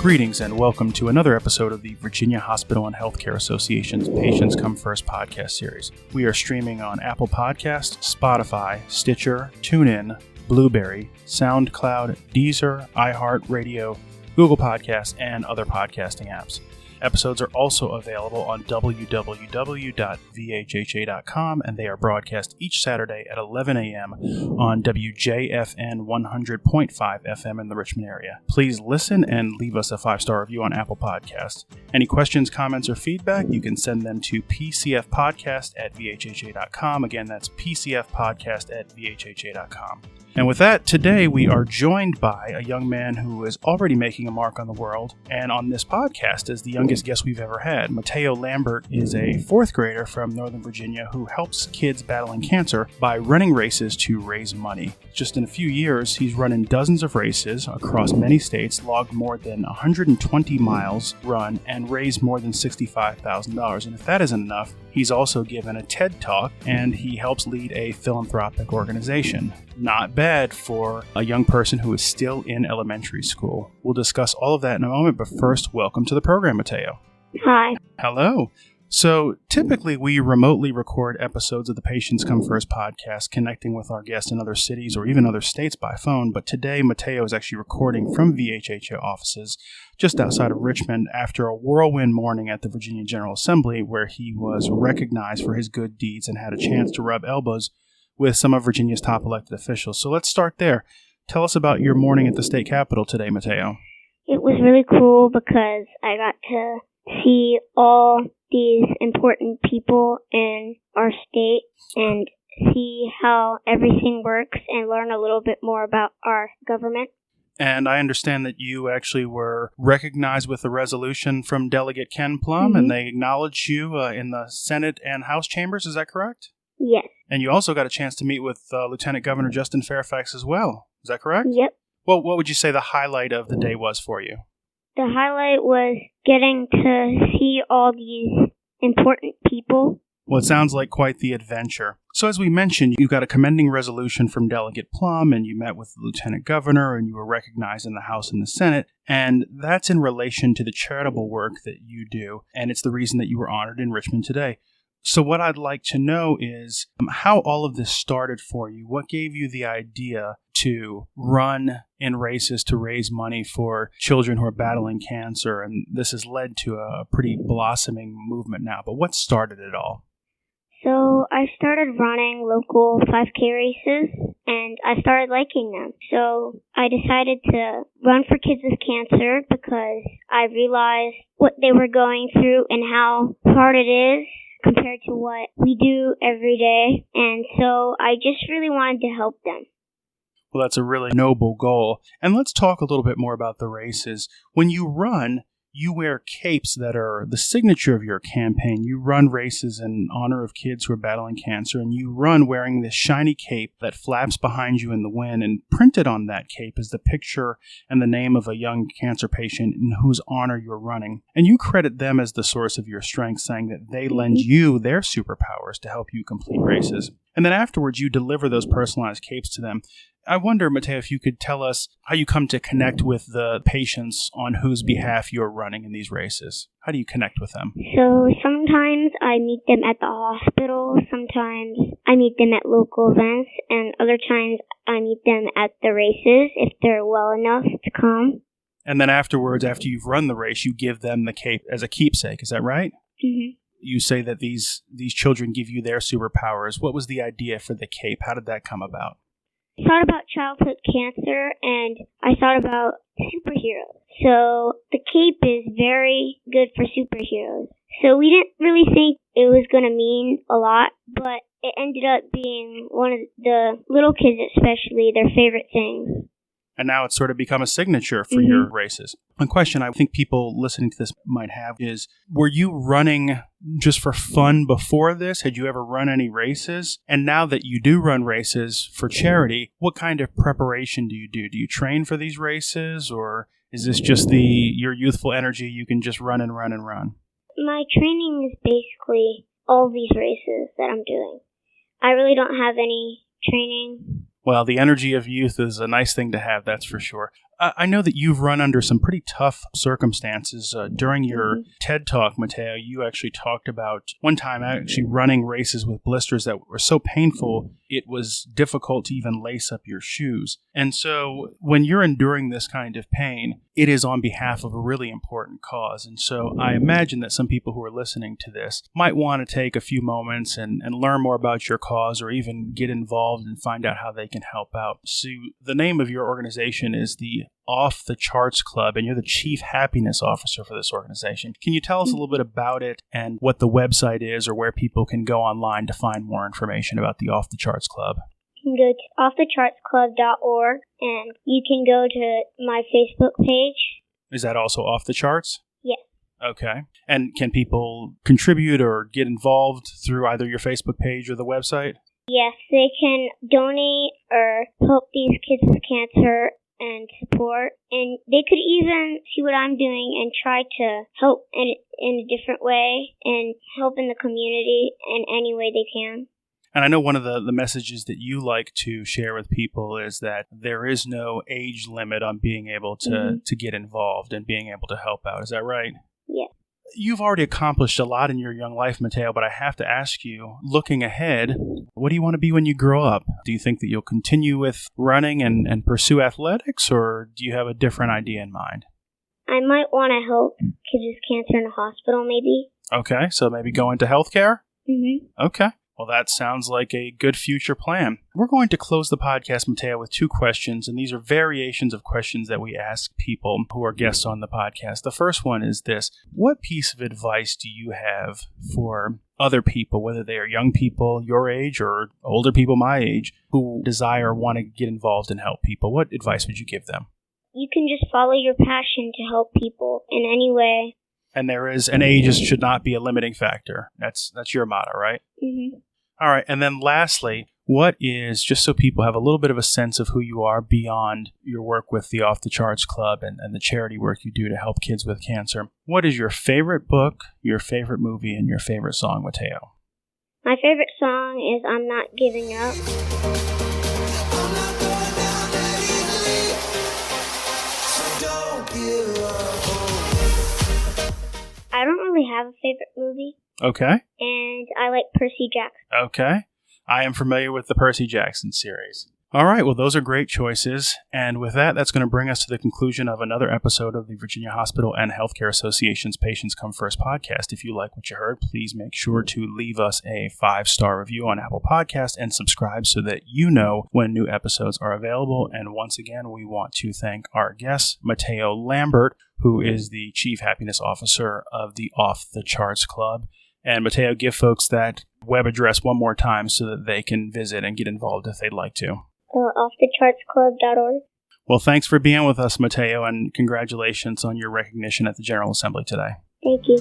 Greetings and welcome to another episode of the Virginia Hospital and Healthcare Association's Patients Come First podcast series. We are streaming on Apple Podcasts, Spotify, Stitcher, TuneIn, Blueberry, SoundCloud, Deezer, iHeartRadio, Google Podcasts, and other podcasting apps. Episodes are also available on www.vhha.com, and they are broadcast each Saturday at 11 a.m. on WJFN 100.5 FM in the Richmond area. Please listen and leave us a 5-star review on Apple Podcasts. Any questions, comments, or feedback, you can send them to pcfpodcast@vhha.com. Again, that's pcfpodcast@vhha.com. And with that, today we are joined by a young man who is already making a mark on the world, and on this podcast is the youngest guest we've ever had. Matteo Lambert is a 4th grader from Northern Virginia who helps kids battling cancer by running races to raise money. Just in a few years, he's run in dozens of races across many states, logged more than 120 miles run, and raised more than $65,000. And if that isn't enough, he's also given a TED Talk, and he helps lead a philanthropic organization. Not bad for a young person who is still in elementary school. We'll discuss all of that in a moment, but first, welcome to the program, Matteo. Hi. Hello. So typically we remotely record episodes of the Patients Come First podcast, connecting with our guests in other cities or even other states by phone. But today Matteo is actually recording from VHHA offices just outside of Richmond after a whirlwind morning at the Virginia General Assembly, where he was recognized for his good deeds and had a chance to rub elbows with some of Virginia's top elected officials. So let's start there. Tell us about your morning at the state capitol today, Matteo. It was really cool because I got to see all these important people in our state and see how everything works and learn a little bit more about our government. And I understand that you actually were recognized with a resolution from Delegate Ken Plum, and they acknowledged you in the Senate and House chambers. Is that correct? Yes. And you also got a chance to meet with Lieutenant Governor Justin Fairfax as well. Is that correct? Yep. Well, what would you say the highlight of the day was for you? The highlight was getting to see all these important people. Well, it sounds like quite the adventure. So as we mentioned, you got a commending resolution from Delegate Plum, and you met with the Lieutenant Governor, and you were recognized in the House and the Senate. And that's in relation to the charitable work that you do, and it's the reason that you were honored in Richmond today. So what I'd like to know is how all of this started for you. What gave you the idea to run in races to raise money for children who are battling cancer? And this has led to a pretty blossoming movement now. But what started it all? So I started running local 5K races, and I started liking them. So I decided to run for kids with cancer because I realized what they were going through and how hard it is compared to what we do every day. And so I just really wanted to help them. Well, that's a really noble goal. And let's talk a little bit more about the races. When you run, you wear capes that are the signature of your campaign. You run races in honor of kids who are battling cancer, and you run wearing this shiny cape that flaps behind you in the wind, and printed on that cape is the picture and the name of a young cancer patient in whose honor you're running. And you credit them as the source of your strength, saying that they lend you their superpowers to help you complete races. And then afterwards, you deliver those personalized capes to them. I wonder, Matteo, if you could tell us how you come to connect with the patients on whose behalf you're running in these races. How do you connect with them? So sometimes I meet them at the hospital, sometimes I meet them at local events, and other times I meet them at the races if they're well enough to come. And then afterwards, after you've run the race, you give them the cape as a keepsake. Is that right? Mm-hmm. You say that these children give you their superpowers. What was the idea for the cape? How did that come about? I thought about childhood cancer, and I thought about superheroes. So the cape is very good for superheroes. So we didn't really think it was going to mean a lot, but it ended up being one of the little kids especially, their favorite things. And now it's sort of become a signature for your races. One question I think people listening to this might have is, were you running just for fun before this? Had you ever run any races? And now that you do run races for charity, what kind of preparation do you do? Do you train for these races, or is this just your youthful energy, you can just run and run and run? My training is basically all these races that I'm doing. I really don't have any training. Well, the energy of youth is a nice thing to have, that's for sure. I know that you've run under some pretty tough circumstances. During your TED Talk, Matteo, you actually talked about one time actually running races with blisters that were so painful it was difficult to even lace up your shoes. And so when you're enduring this kind of pain, it is on behalf of a really important cause. And so I imagine that some people who are listening to this might want to take a few moments and learn more about your cause, or even get involved and find out how they can help out. So the name of your organization is the Off the Charts Club, and you're the Chief Happiness Officer for this organization. Can you tell us a little bit about it and what the website is, or where people can go online to find more information about the Off the Charts Club? You can go to offthechartsclub.org, and you can go to my Facebook page. Is that also Off the Charts? Yes. Okay. And can people contribute or get involved through either your Facebook page or the website? Yes, they can donate or help these kids with cancer and support. And they could even see what I'm doing and try to help in a different way and help in the community in any way they can. And I know one of the messages that you like to share with people is that there is no age limit on being able to get involved and being able to help out. Is that right? Yes. You've already accomplished a lot in your young life, Matteo, but I have to ask you, looking ahead, what do you want to be when you grow up? Do you think that you'll continue with running and pursue athletics, or do you have a different idea in mind? I might want to help kids with cancer in a hospital, maybe. Okay, so maybe go into healthcare? Mm-hmm. Okay. Well, that sounds like a good future plan. We're going to close the podcast, Matteo, with 2 questions, and these are variations of questions that we ask people who are guests on the podcast. The first one is this: what piece of advice do you have for other people, whether they are young people your age or older people my age, who desire or want to get involved and help people? What advice would you give them? You can just follow your passion to help people in any way. And there is an age should not be a limiting factor. That's your motto, right? Mm-hmm. All right. And then lastly, what is, just so people have a little bit of a sense of who you are beyond your work with the Off the Charts Club and the charity work you do to help kids with cancer, what is your favorite book, your favorite movie, and your favorite song, Matteo? My favorite song is I'm Not Giving Up. I'm not going down that easily, so don't give up. I don't really have a favorite movie. Okay. And I like Percy Jackson. Okay. I am familiar with the Percy Jackson series. All right. Well, those are great choices. And with that, that's going to bring us to the conclusion of another episode of the Virginia Hospital and Healthcare Association's Patients Come First podcast. If you like what you heard, please make sure to leave us a 5-star review on Apple Podcasts and subscribe so that you know when new episodes are available. And once again, we want to thank our guest, Matteo Lambert, who is the Chief Happiness Officer of the Off the Charts Club. And Matteo, give folks that web address one more time so that they can visit and get involved if they'd like to. Offthechartsclub.org. Well, thanks for being with us, Matteo, and congratulations on your recognition at the General Assembly today. Thank you.